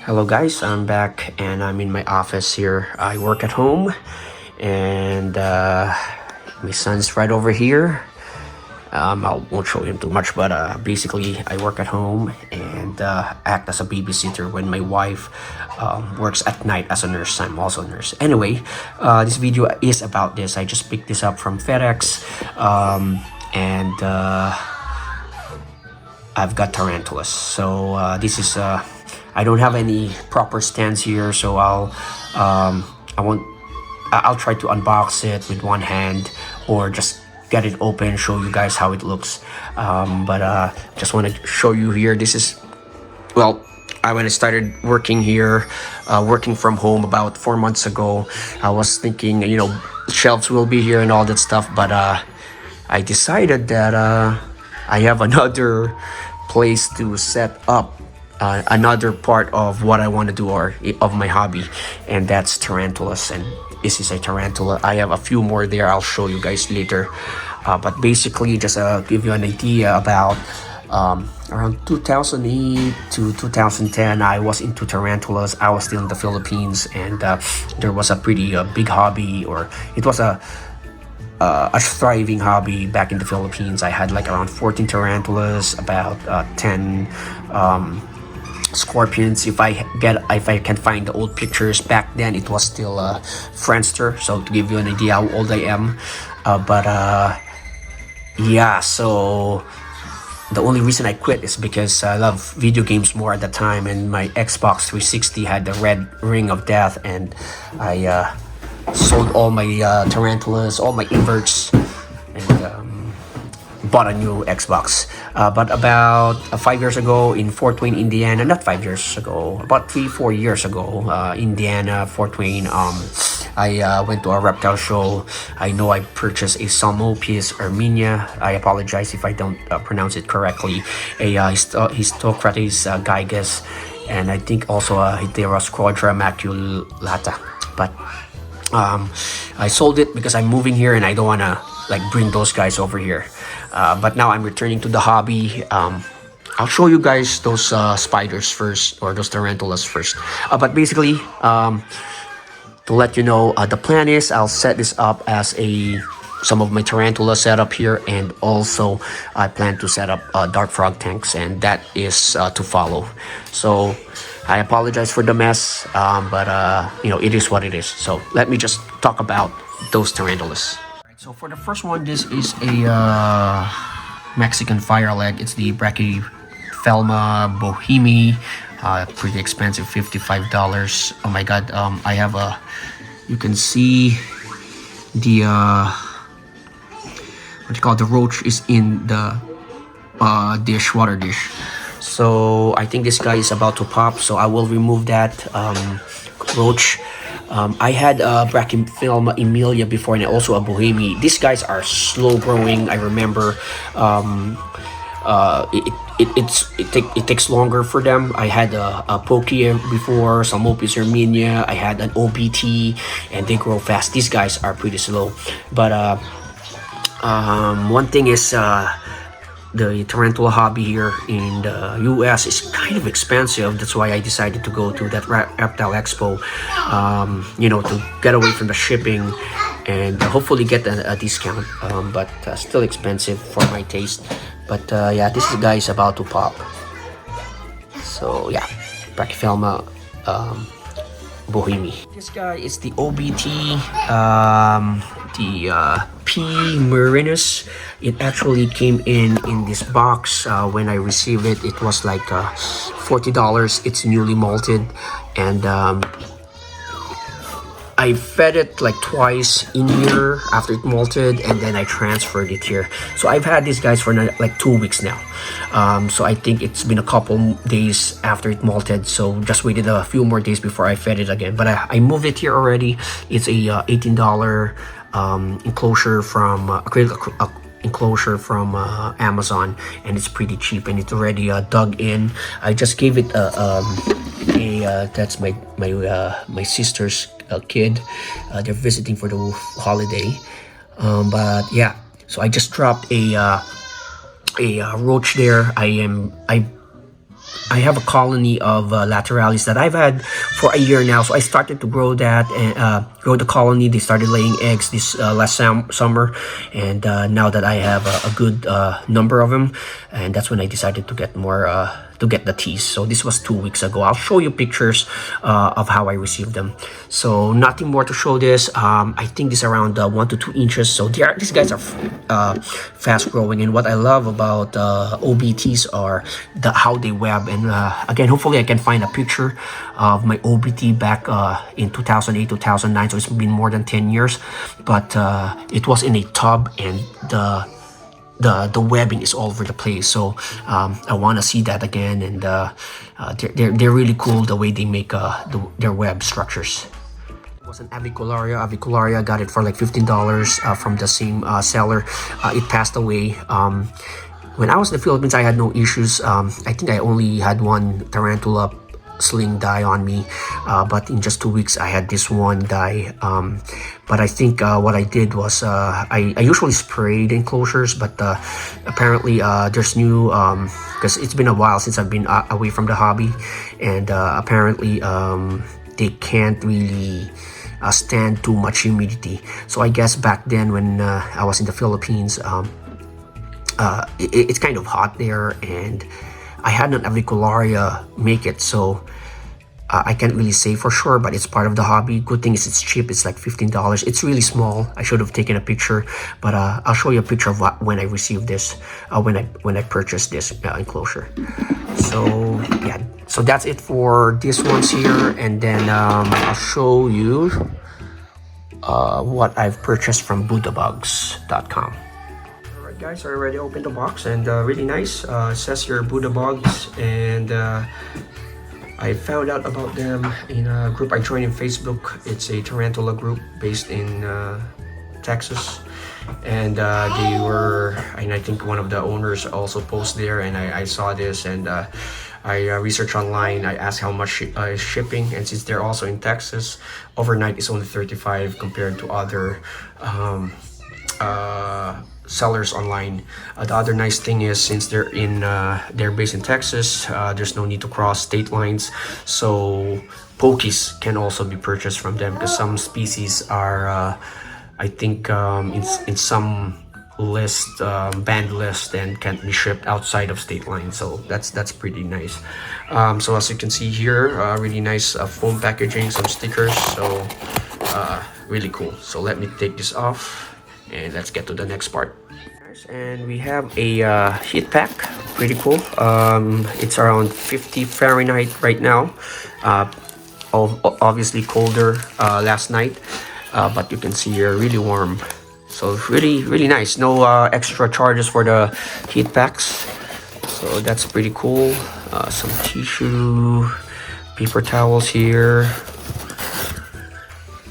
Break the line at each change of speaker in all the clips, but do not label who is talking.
Hello guys, I'm back and I'm in my office here. I work at home and my son's right over here. I won't show him too much, but basically I work at home and act as a babysitter when my wife works at night as a nurse. I'm also a nurse. Anyway, this video is about this. I just picked this up from FedEx and I've got tarantulas. So this is I don't have any proper stands here, so I'll try to unbox it with one hand or just get it open, show you guys how it looks. But just want to show you here. This is, well, when I started working here, working from home about 4 months ago, I was thinking, shelves will be here and all that stuff, but I decided that I have another place to set up another part of what I want to do, or of my hobby, and that's tarantulas. And this is a tarantula. I have a few more there, I'll show you guys later. But basically, just give you an idea about around 2008 to 2010, I was into tarantulas. I was still in the Philippines, and there was a pretty big hobby, or it was a thriving hobby back in the Philippines. I had like around 14 tarantulas, about 10 scorpions. If I can find the old pictures back then, it was still Friendster, so to give you an idea how old I am. Yeah, so the only reason I quit is because I love video games more at the time, and my Xbox 360 had the red ring of death, and I sold all my tarantulas, all my inverts, and bought a new Xbox. But about 5 years ago in Fort Wayne, Indiana, not 5 years ago, about 3-4 years ago, Indiana, Fort Wayne, I went to a reptile show. I know I purchased a Salmopis armenia. I apologize if I don't pronounce it correctly. A Histocrates gigas, and I think also a Heterosquadra maculata. But I sold it because I'm moving here and I don't want to bring those guys over here. But now I'm returning to the hobby. I'll show you guys those spiders first, or those tarantulas first. But basically, to let you know, the plan is I'll set this up as some of my tarantula setup here, and also I plan to set up dart frog tanks, and that is to follow. So I apologize for the mess, but it is what it is. So let me just talk about those tarantulas. Alright, so for the first one, this is a Mexican fire leg. It's the Brachyphelma bohemi. Pretty expensive, $55. Oh my god. I have you can see the the roach is in the water dish. So I think this guy is about to pop, so I will remove that roach. I had Brachyphelma emilia before, and also a bohemi. These guys are slow growing. I remember it takes longer for them. I had a Pokia before, Salmopis armenia. I had an OBT, and they grow fast. These guys are pretty slow. But one thing is, the tarantula hobby here in the US is kind of expensive. That's why I decided to go to that reptile expo, to get away from the shipping and hopefully get a discount, but still expensive for my taste. But yeah, this guy is about to pop. So yeah, Brachyphelma bohemi. This guy is the OBT, the P. murinus. It actually came in this box. When I received it, it was like $40. It's newly malted, and I fed it like twice in here after it malted, and then I transferred it here. So I've had these guys for like 2 weeks now. So I think it's been a couple days after it malted, so just waited a few more days before I fed it again. But I moved it here already. It's a $18 enclosure from acrylic enclosure from Amazon, and it's pretty cheap, and it's already dug in. I just gave it that's my sister's kid. They're visiting for the holiday, but yeah, so I just dropped a roach there. I I have a colony of lateralis that I've had for a year now. So I started to grow that and grow the colony. They started laying eggs this last summer, and now that I have a good number of them, and that's when I decided to get more. To get the teas. So this was 2 weeks ago. I'll show you pictures of how I received them. So nothing more to show this. I think this around 1 to 2 inches. So these guys are fast growing. And what I love about OBTs are how they web. And again, hopefully I can find a picture of my OBT back in 2008, 2009. So it's been more than 10 years. But it was in a tub, and the webbing is all over the place. So I want to see that again, and they're really cool the way they make their web structures. It was an avicularia. Got it for like $15 from the same seller. It passed away. When I was in the Philippines, I had no issues. I think I only had one tarantula sling die on me, but in just 2 weeks I had this one die. But I think what I did was I usually spray the enclosures, but apparently there's new, because it's been a while since I've been away from the hobby, and apparently they can't really stand too much humidity. So I guess back then when I was in the Philippines, it's kind of hot there, and I had an avicularia make it, so I can't really say for sure, but it's part of the hobby. Good thing is it's cheap. It's like $15. It's really small. I should have taken a picture, but I'll show you a picture of when I received this, when I purchased this enclosure. So yeah, so that's it for these ones here, and then I'll show you what I've purchased from buddhabugs.com. Guys, I already opened the box, and really nice. It says here Buddha Bugs, and I found out about them in a group I joined in Facebook. It's a tarantula group based in Texas, and they were, and I think one of the owners also posted there, and I saw this, and I researched online. I asked how much shipping, and since they're also in Texas, overnight is only $35 compared to other sellers online. The other nice thing is, since they're based in Texas, there's no need to cross state lines, so pokies can also be purchased from them, because some species are I think in some list, banned list, and can't be shipped outside of state lines. So that's pretty nice. So as you can see here, really nice foam packaging, some stickers, so really cool. So let me take this off, and let's get to the next part. And we have a heat pack, pretty cool. It's around 50 Fahrenheit right now. Obviously colder last night, but you can see here really warm. So really nice. No extra charges for the heat packs, so that's pretty cool. Some tissue, paper towels here.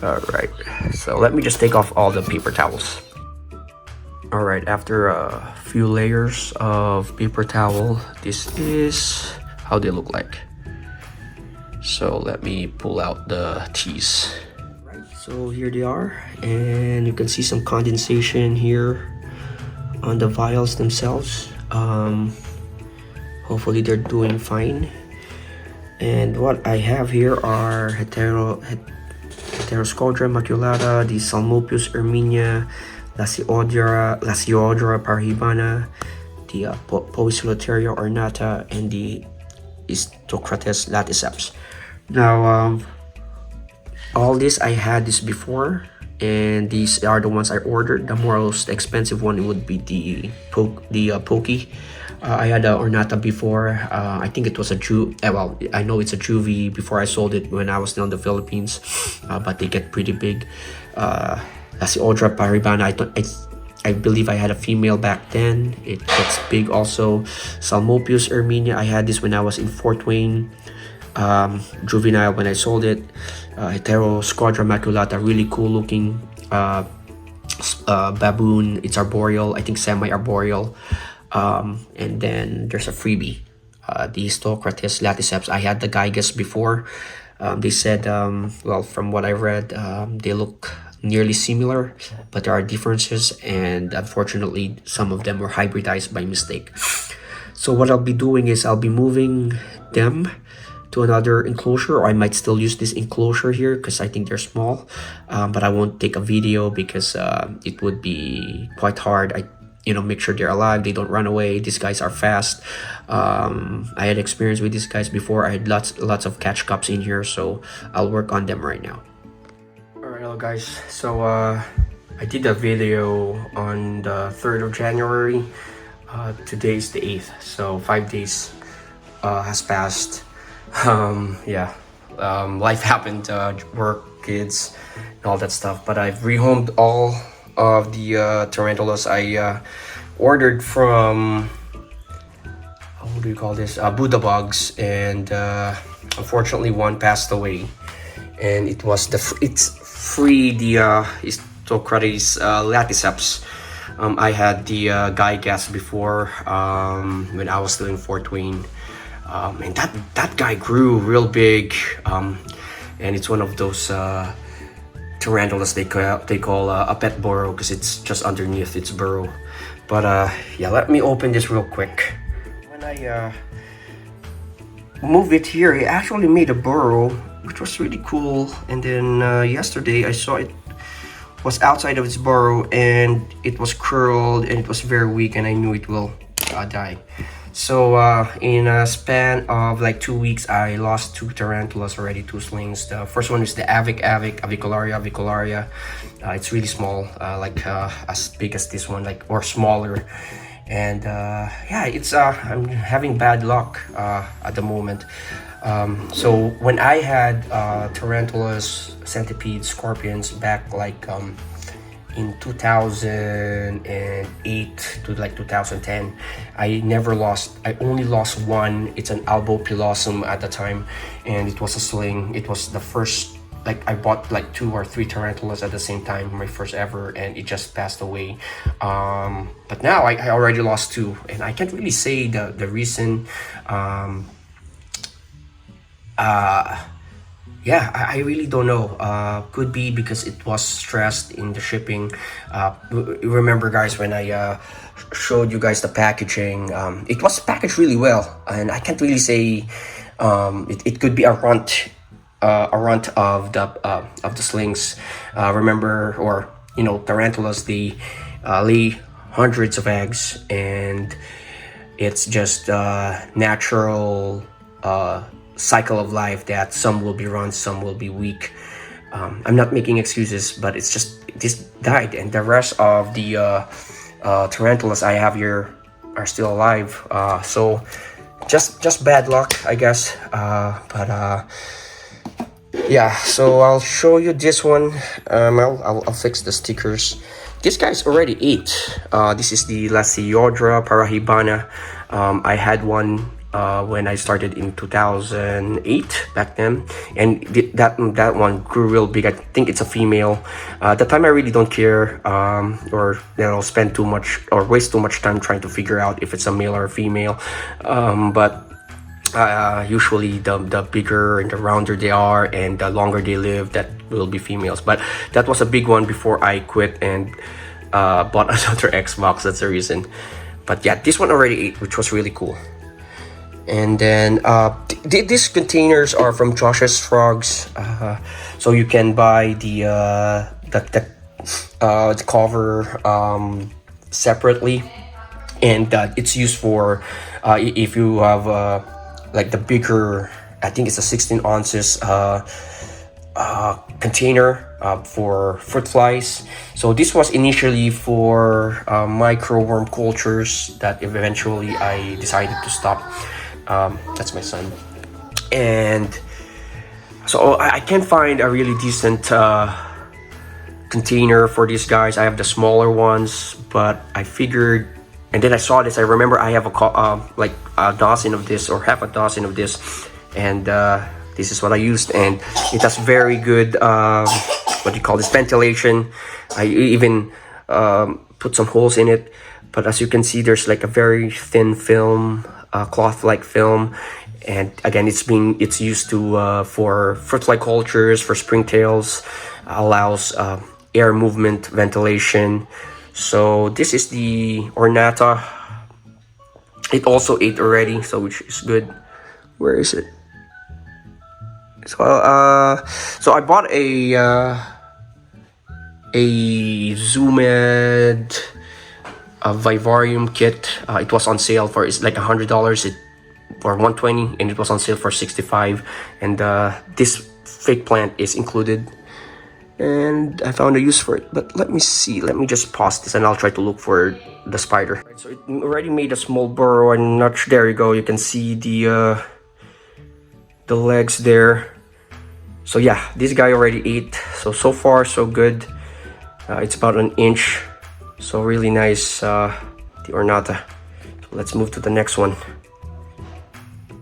All right, so let me just take off all the paper towels. All right, after a few layers of paper towel, this is how they look like. So let me pull out the teas. Right, so here they are, and you can see some condensation here on the vials themselves. Hopefully they're doing fine. And what I have here are Heteroscodra maculata, the Salmopius erminia, Lasiodra parhibana, the Poecilotheria ornata, and the Istocrates laticeps. Now, all this, I had this before, and these are the ones I ordered. The most expensive one would be the Pokey. I had a ornata before. I think it was a well, I know it's a juvie before I sold it when I was still in the Philippines, but they get pretty big. Lasiodra paribana, I believe I had a female back then. It gets big also. Salmopius erminia, I had this when I was in Fort Wayne. Juvenile when I sold it. Heteroscodra maculata, really cool looking baboon. It's arboreal, I think semi-arboreal. And then there's a freebie, the Istocrates laticeps. I had the Gyges before. They said, well, from what I read, they look nearly similar, but there are differences, and unfortunately some of them were hybridized by mistake. So what I'll be doing is I'll be moving them to another enclosure, or I might still use this enclosure here because I think they're small, but I won't take a video because it would be quite hard. Make sure they're alive, they don't run away. These guys are fast. I had experience with these guys before. I had lots of catch cups in here, so I'll work on them right now. All right, hello guys. So I did a video on the 3rd of January. Today's the 8th, so 5 days has passed. Life happened, work, kids, and all that stuff. But I've rehomed all of the tarantulas I ordered from, what do you call this? Buddha bugs, and unfortunately one passed away. And it was it's free the Histocrates laticeps. I had the Gygas before when I was still in Fort Wayne. And that guy grew real big, and it's one of those tarantulas they call a pet burrow because it's just underneath its burrow. But yeah, let me open this real quick. When I moved it here, it actually made a burrow, which was really cool. And then yesterday I saw it was outside of its burrow and it was curled and it was very weak, and I knew it will die. So in a span of like 2 weeks, I lost 2 tarantulas already, 2 slings. The first one is the avicularia. It's really small, like as big as this one, or smaller. And yeah, it's I'm having bad luck at the moment. So when I had tarantulas, centipedes, scorpions back in 2008 to 2010, I only lost one. It's an albopilosum at the time, and it was a sling. It was the first, I bought 2 or 3 tarantulas at the same time, my first ever, and it just passed away. But now I already lost 2, and I can't really say the reason. Yeah, I really don't know. Could be because it was stressed in the shipping. Remember guys, when I showed you guys the packaging, it was packaged really well, and I can't really say it could be a runt of the slings. Remember, or tarantulas, they lay hundreds of eggs, and it's just natural cycle of life that some will be runs, some will be weak. I'm not making excuses, but it's just this died, and the rest of the tarantulas I have here are still alive. So just bad luck, I guess. But yeah, so I'll show you this one. I'll fix the stickers. This guy's already 8. This is the Lasiodra parahibana. I had one when I started in 2008 back then, and that one grew real big. I think it's a female. At the time I really don't care, or spend too much or waste too much time trying to figure out if it's a male or a female. But usually the bigger and the rounder they are and the longer they live, that will be females. But that was a big one before I quit and bought another Xbox. That's the reason. But yeah, this one already 8, which was really cool. And then these containers are from Josh's Frogs, so you can buy the cover separately, and it's used for if you have the bigger, I think it's a 16 ounces container for fruit flies. So this was initially for micro worm cultures that eventually I decided to stop. That's my son. And so I can't find a really decent container for these guys. I have the smaller ones, but I figured, and then I saw this. I remember I have a dozen of this, or half a dozen of this, and this is what I used, and it has very good ventilation. I even put some holes in it, but as you can see, there's a very thin film, cloth-like film, and again, it's used to for fruit fly cultures, for springtails, allows air movement, ventilation. So this is the Ornata It also ate already, so which is good. Where is it? So I bought a Zoomed Vivarium kit. It was on sale for, it's like $100. It for 120, and it was on sale for 65. And this fake plant is included. And I found a use for it. But let me see. Let me just pause this, and I'll try to look for the spider. Right, so it already made a small burrow, and not there you go. You can see the legs there. So yeah, this guy already ate. So far so good. It's about an inch. So really nice, the ornata. So let's move to the next one.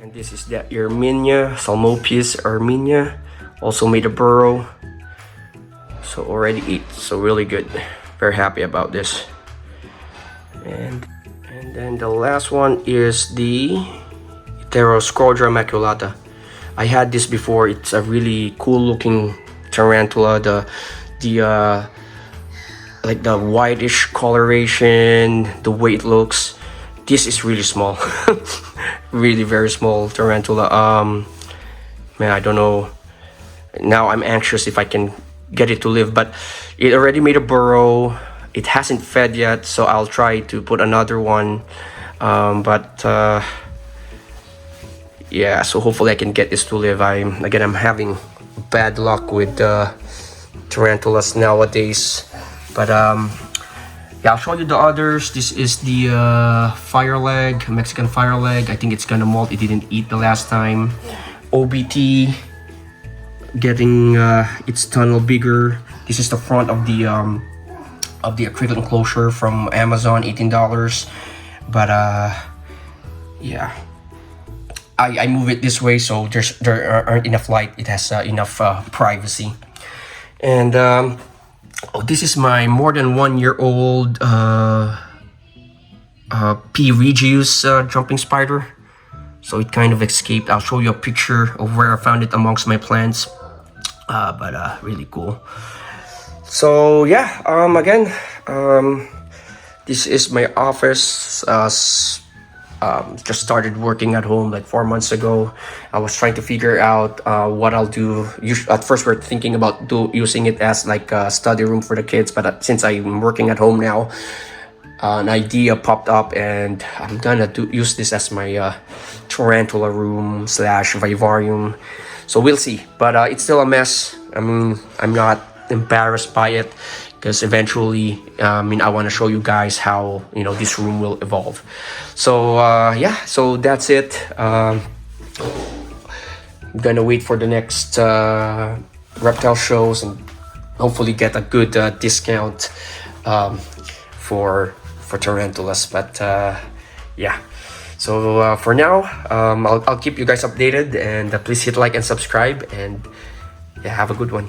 And this is the Erminia, Salmopius Erminia. Also made a burrow. So already ate. So really good. Very happy about this. And then the last one is the Heteroscrodra maculata. I had this before. It's a really cool looking tarantula. The like the whitish coloration, the way it looks. This is really small. Really very small tarantula. Man, I don't know. Now I'm anxious if I can get it to live, but it already made a burrow. It hasn't fed yet, so I'll try to put another one. Yeah, so hopefully I can get this to live. I'm having bad luck with tarantulas nowadays. But yeah, I'll show you the others. This is the fire leg, Mexican fire leg. I think it's gonna molt. It didn't eat the last time. OBT getting its tunnel bigger. This is the front of the acrylic enclosure from Amazon, $18. But yeah, I move it this way so there aren't enough light. It has enough privacy. And oh, this is my more than 1 year old P. regius jumping spider. So it kind of escaped. I'll show you a picture of where I found it amongst my plants. But really cool. So yeah, again, this is my office. Just started working at home like 4 months ago. I was trying to figure out what I'll do. At first we're thinking about using it as like a study room for the kids, but since I'm working at home now, an idea popped up, and I'm gonna use this as my tarantula room / vivarium. So we'll see, but it's still a mess. I mean, I'm not embarrassed by it, because eventually, I want to show you guys how this room will evolve. So yeah, so that's it. I'm gonna wait for the next reptile shows and hopefully get a good discount for tarantulas. But yeah, so for now, I'll keep you guys updated, and please hit like and subscribe, and yeah, have a good one.